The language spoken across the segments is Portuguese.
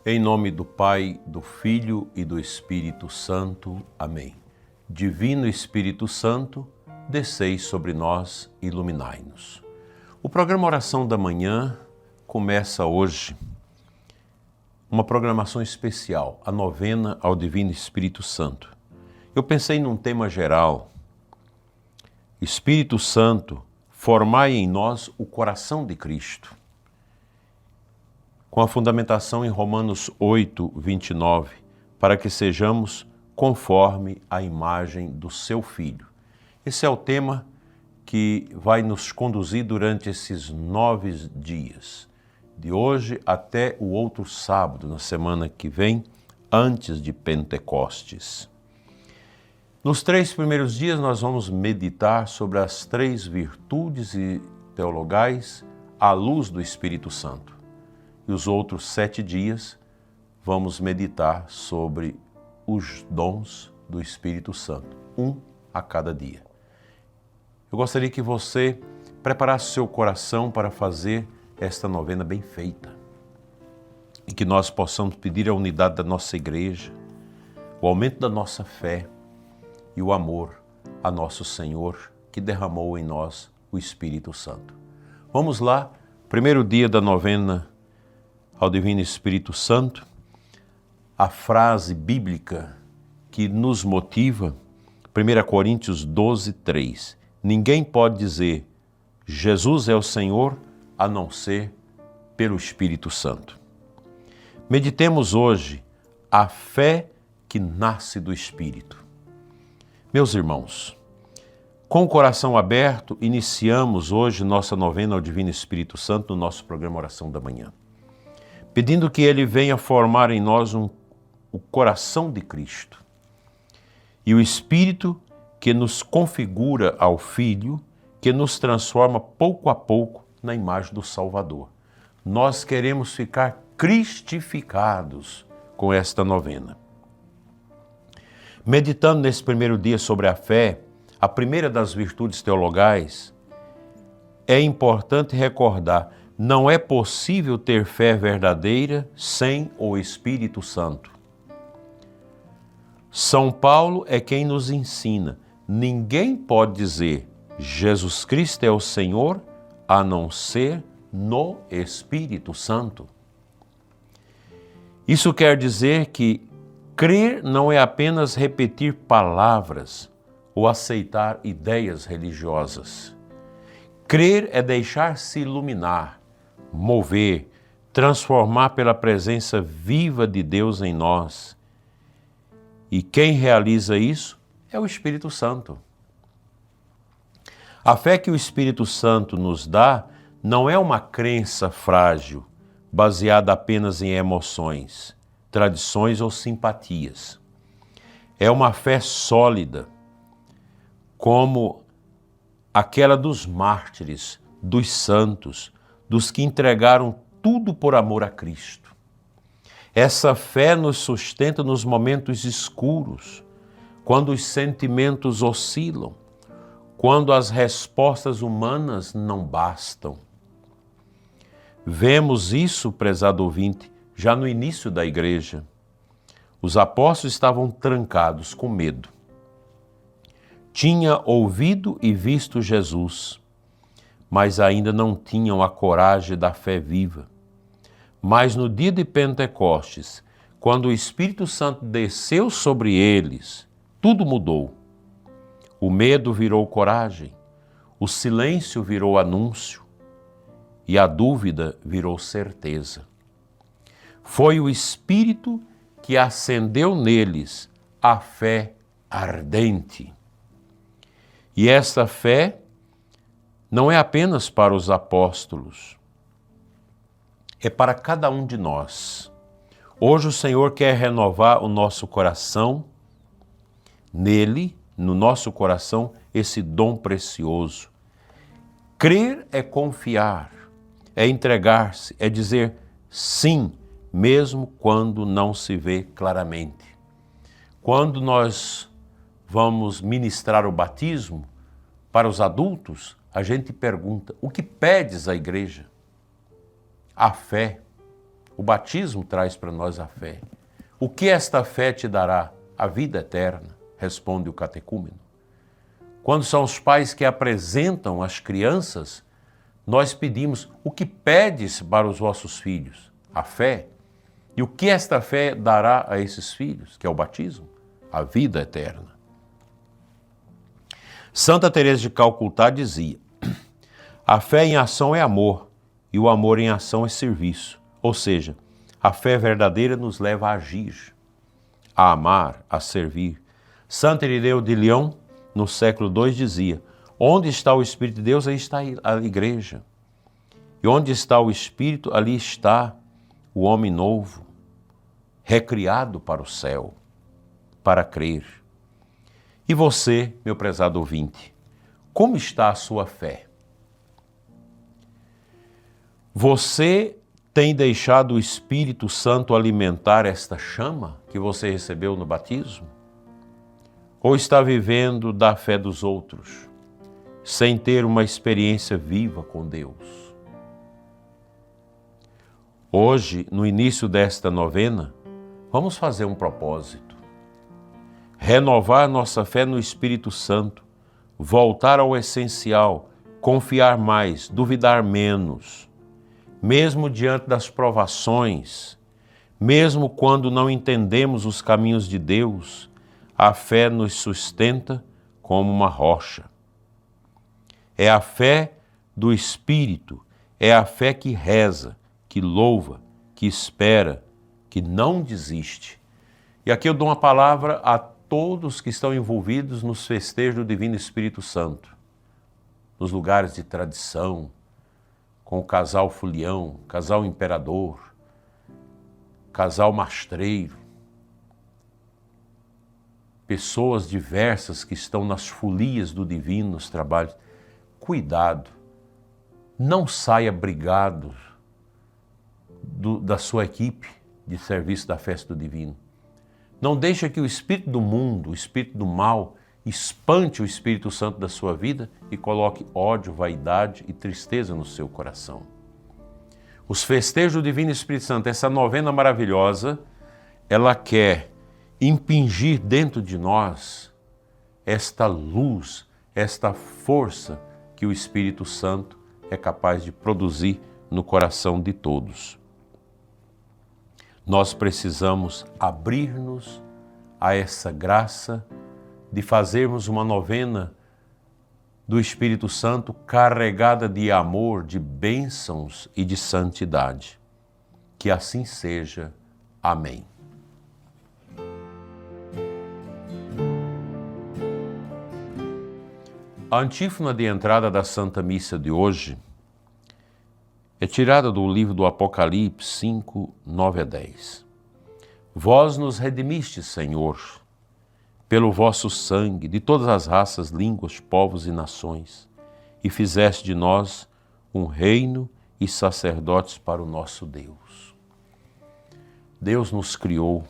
Em nome do Pai, do Filho e do Espírito Santo. Amém. Divino Espírito Santo, descei sobre nós e iluminai-nos. O programa Oração da Manhã começa hoje uma programação especial, a novena ao Divino Espírito Santo. Eu pensei num tema geral: Espírito Santo, formai em nós o coração de Cristo, com a fundamentação em Romanos 8, 29, para que sejamos conforme a imagem do seu Filho. Esse é o tema que vai nos conduzir durante esses 9 dias, de hoje até o outro sábado, na semana que vem, antes de Pentecostes. Nos 3 primeiros dias nós vamos meditar sobre as 3 virtudes teologais à luz do Espírito Santo. E os outros 7 dias vamos meditar sobre os dons do Espírito Santo, um a cada dia. Eu gostaria que você preparasse seu coração para fazer esta novena bem feita e que nós possamos pedir a unidade da nossa igreja, o aumento da nossa fé e o amor a nosso Senhor que derramou em nós o Espírito Santo. Vamos lá, primeiro dia da novena ao Divino Espírito Santo, a frase bíblica que nos motiva, 1 Coríntios 12, 3. Ninguém pode dizer Jesus é o Senhor a não ser pelo Espírito Santo. Meditemos hoje a fé que nasce do Espírito. Meus irmãos, com o coração aberto, iniciamos hoje nossa novena ao Divino Espírito Santo no nosso programa Oração da Manhã, pedindo que Ele venha formar em nós o coração de Cristo e o Espírito que nos configura ao Filho, que nos transforma pouco a pouco na imagem do Salvador. Nós queremos ficar cristificados com esta novena. Meditando nesse primeiro dia sobre a fé, a primeira das virtudes teologais, é importante recordar: não é possível ter fé verdadeira sem o Espírito Santo. São Paulo é quem nos ensina: ninguém pode dizer Jesus Cristo é o Senhor a não ser no Espírito Santo. Isso quer dizer que crer não é apenas repetir palavras ou aceitar ideias religiosas. Crer é deixar-se iluminar, mover, transformar pela presença viva de Deus em nós. E quem realiza isso é o Espírito Santo. A fé que o Espírito Santo nos dá não é uma crença frágil, baseada apenas em emoções, tradições ou simpatias. É uma fé sólida, como aquela dos mártires, dos santos, dos que entregaram tudo por amor a Cristo. Essa fé nos sustenta nos momentos escuros, quando os sentimentos oscilam, quando as respostas humanas não bastam. Vemos isso, prezado ouvinte, já no início da igreja. Os apóstolos estavam trancados com medo. Tinha ouvido e visto Jesus, mas ainda não tinham a coragem da fé viva. Mas no dia de Pentecostes, quando o Espírito Santo desceu sobre eles, tudo mudou. O medo virou coragem, o silêncio virou anúncio e a dúvida virou certeza. Foi o Espírito que acendeu neles a fé ardente. E essa fé não é apenas para os apóstolos, é para cada um de nós. Hoje o Senhor quer renovar o nosso coração, nele, no nosso coração, esse dom precioso. Crer é confiar, é entregar-se, é dizer sim, mesmo quando não se vê claramente. Quando nós vamos ministrar o batismo para os adultos, a gente pergunta: o que pedes à igreja? A fé. O batismo traz para nós a fé. O que esta fé te dará? A vida eterna, responde o catecúmeno. Quando são os pais que apresentam as crianças, nós pedimos: o que pedes para os vossos filhos? A fé. E o que esta fé dará a esses filhos, que é o batismo? A vida eterna. Santa Teresa de Calcutá dizia: a fé em ação é amor, e o amor em ação é serviço. Ou seja, a fé verdadeira nos leva a agir, a amar, a servir. Santo Irineu de Lyon, no século II, dizia: onde está o Espírito de Deus, aí está a igreja. E onde está o Espírito, ali está o homem novo, recriado para o céu, para crer. E você, meu prezado ouvinte, como está a sua fé? Você tem deixado o Espírito Santo alimentar esta chama que você recebeu no batismo? Ou está vivendo da fé dos outros, sem ter uma experiência viva com Deus? Hoje, no início desta novena, vamos fazer um propósito. Renovar nossa fé no Espírito Santo, voltar ao essencial, confiar mais, duvidar menos. Mesmo diante das provações, mesmo quando não entendemos os caminhos de Deus, a fé nos sustenta como uma rocha. É a fé do Espírito, é a fé que reza, que louva, que espera, que não desiste. E aqui eu dou uma palavra a todos que estão envolvidos nos festejos do Divino Espírito Santo, nos lugares de tradição, com o casal Fulião, casal Imperador, casal Mastreiro, pessoas diversas que estão nas folias do divino, nos trabalhos. Cuidado, não saia brigado da sua equipe de serviço da festa do divino. Não deixe que o espírito do mundo, o espírito do mal, espante o Espírito Santo da sua vida e coloque ódio, vaidade e tristeza no seu coração. Os festejos do Divino Espírito Santo, essa novena maravilhosa, ela quer impingir dentro de nós esta luz, esta força que o Espírito Santo é capaz de produzir no coração de todos. Nós precisamos abrir-nos a essa graça de fazermos uma novena do Espírito Santo carregada de amor, de bênçãos e de santidade. Que assim seja. Amém. A antífona de entrada da Santa Missa de hoje é tirada do livro do Apocalipse 5, 9 a 10. Vós nos redimistes, Senhor, pelo vosso sangue, de todas as raças, línguas, povos e nações, e fizeste de nós um reino e sacerdotes para o nosso Deus. Deus nos criou,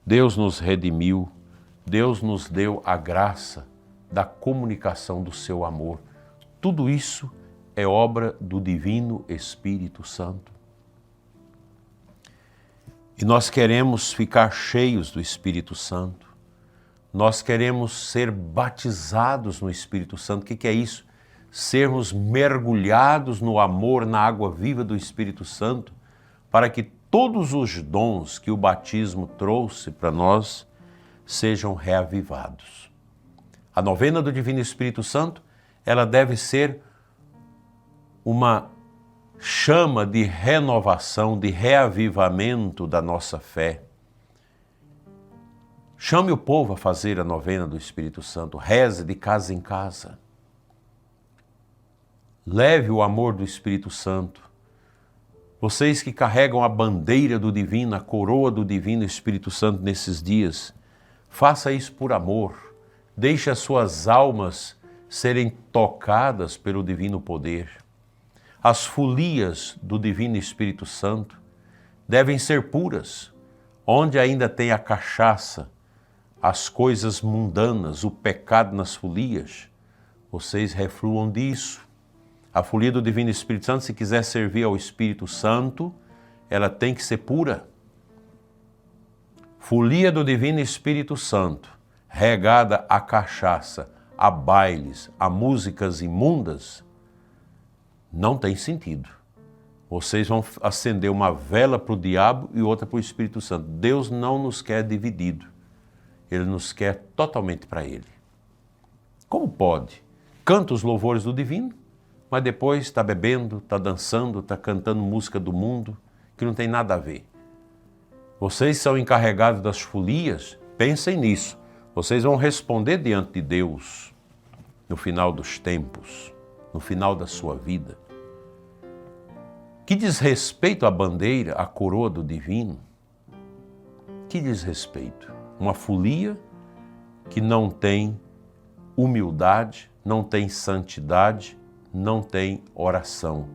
Deus nos redimiu, Deus nos deu a graça da comunicação do seu amor. Tudo isso é obra do Divino Espírito Santo. E nós queremos ficar cheios do Espírito Santo. Nós queremos ser batizados no Espírito Santo. O que é isso? Sermos mergulhados no amor, na água viva do Espírito Santo, para que todos os dons que o batismo trouxe para nós sejam reavivados. A novena do Divino Espírito Santo, ela deve ser uma chama de renovação, de reavivamento da nossa fé. Chame o povo a fazer a novena do Espírito Santo, reze de casa em casa. Leve o amor do Espírito Santo. Vocês que carregam a bandeira do divino, a coroa do Divino Espírito Santo nesses dias, faça isso por amor. Deixe as suas almas serem tocadas pelo divino poder. As folias do Divino Espírito Santo devem ser puras. Onde ainda tem a cachaça, as coisas mundanas, o pecado nas folias, vocês refluam disso. A folia do Divino Espírito Santo, se quiser servir ao Espírito Santo, ela tem que ser pura. Folia do Divino Espírito Santo, regada a cachaça, a bailes, a músicas imundas, não tem sentido. Vocês vão acender uma vela para o diabo e outra para o Espírito Santo. Deus não nos quer dividido. Ele nos quer totalmente para Ele. Como pode? Canta os louvores do divino, mas depois está bebendo, está dançando, está cantando música do mundo, que não tem nada a ver. Vocês são encarregados das folias, pensem nisso. Vocês vão responder diante de Deus no final dos tempos, no final da sua vida. Que diz respeito à bandeira, à coroa do divino? Que diz respeito? Uma folia que não tem humildade, não tem santidade, não tem oração.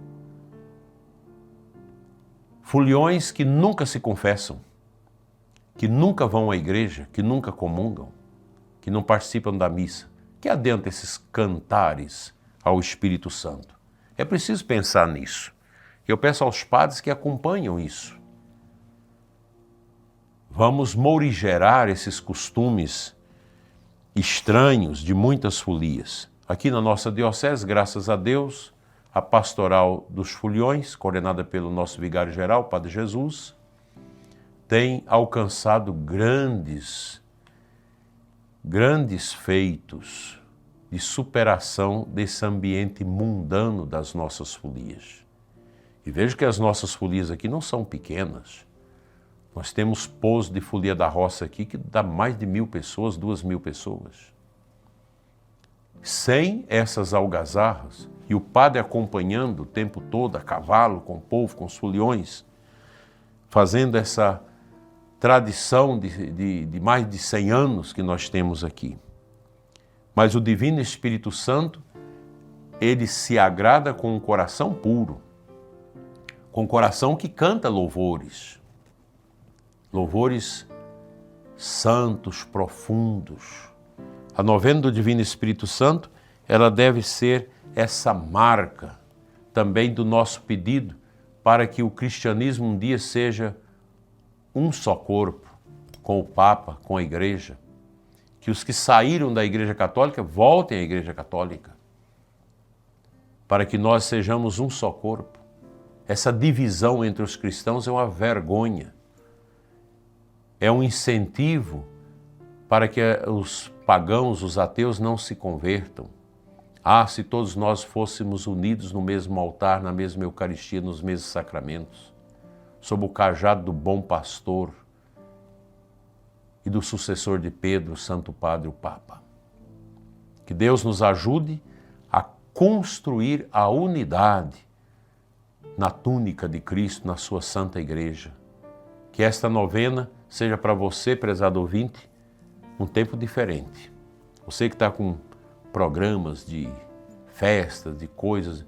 Foliões que nunca se confessam, que nunca vão à igreja, que nunca comungam, que não participam da missa. Que adianta esses cantares ao Espírito Santo? É preciso pensar nisso. Eu peço aos padres que acompanham isso. Vamos morigerar esses costumes estranhos de muitas folias. Aqui na nossa diocese, graças a Deus, a Pastoral dos Foliões, coordenada pelo nosso vigário-geral, Padre Jesus, tem alcançado grandes feitos de superação desse ambiente mundano das nossas folias. E vejo que as nossas folias aqui não são pequenas. Nós temos pouso de folia da roça aqui que dá mais de 1.000 pessoas, 2.000 pessoas. Sem essas algazarras, e o padre acompanhando o tempo todo, a cavalo, com o povo, com os foliões, fazendo essa tradição de mais de 100 anos que nós temos aqui. Mas o Divino Espírito Santo, ele se agrada com um coração puro, com um coração que canta louvores. Louvores santos, profundos. A novena do Divino Espírito Santo, ela deve ser essa marca também do nosso pedido para que o cristianismo um dia seja um só corpo, com o Papa, com a Igreja. Que os que saíram da Igreja Católica voltem à Igreja Católica, para que nós sejamos um só corpo. Essa divisão entre os cristãos é uma vergonha. É um incentivo para que os pagãos, os ateus não se convertam. Ah, se todos nós fôssemos unidos no mesmo altar, na mesma Eucaristia, nos mesmos sacramentos, sob o cajado do bom pastor e do sucessor de Pedro, o Santo Padre, o Papa. Que Deus nos ajude a construir a unidade na túnica de Cristo, na sua Santa Igreja. Que esta novena seja para você, prezado ouvinte, um tempo diferente. Você que está com programas de festas, de coisas,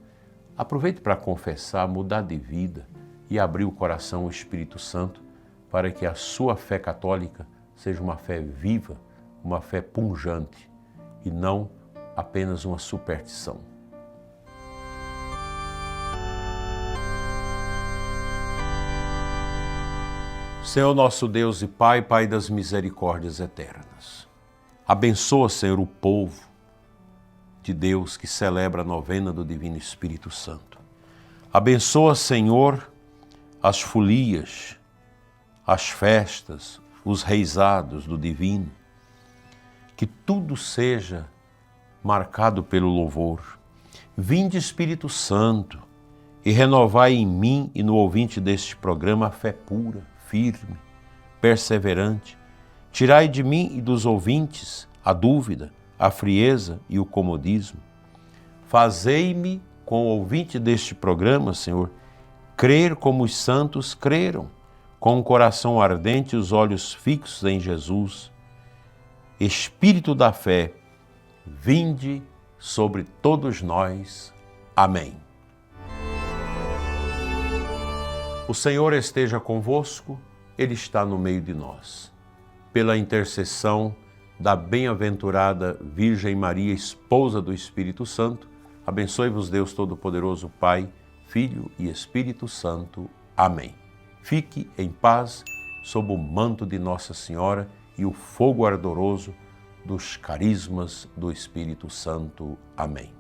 aproveite para confessar, mudar de vida e abrir o coração ao Espírito Santo para que a sua fé católica seja uma fé viva, uma fé pungente e não apenas uma superstição. Senhor nosso Deus e Pai, Pai das misericórdias eternas, abençoa, Senhor, o povo de Deus que celebra a novena do Divino Espírito Santo. Abençoa, Senhor, as folias, as festas, os reisados do Divino, que tudo seja marcado pelo louvor. Vinde, Espírito Santo, e renovai em mim e no ouvinte deste programa a fé pura, firme, perseverante. Tirai de mim e dos ouvintes a dúvida, a frieza e o comodismo. Fazei-me, com o ouvinte deste programa, Senhor, crer como os santos creram, com o coração ardente e os olhos fixos em Jesus. Espírito da fé, vinde sobre todos nós. Amém. O Senhor esteja convosco, Ele está no meio de nós. Pela intercessão da bem-aventurada Virgem Maria, esposa do Espírito Santo, abençoe-vos Deus Todo-Poderoso, Pai, Filho e Espírito Santo. Amém. Fique em paz sob o manto de Nossa Senhora e o fogo ardoroso dos carismas do Espírito Santo. Amém.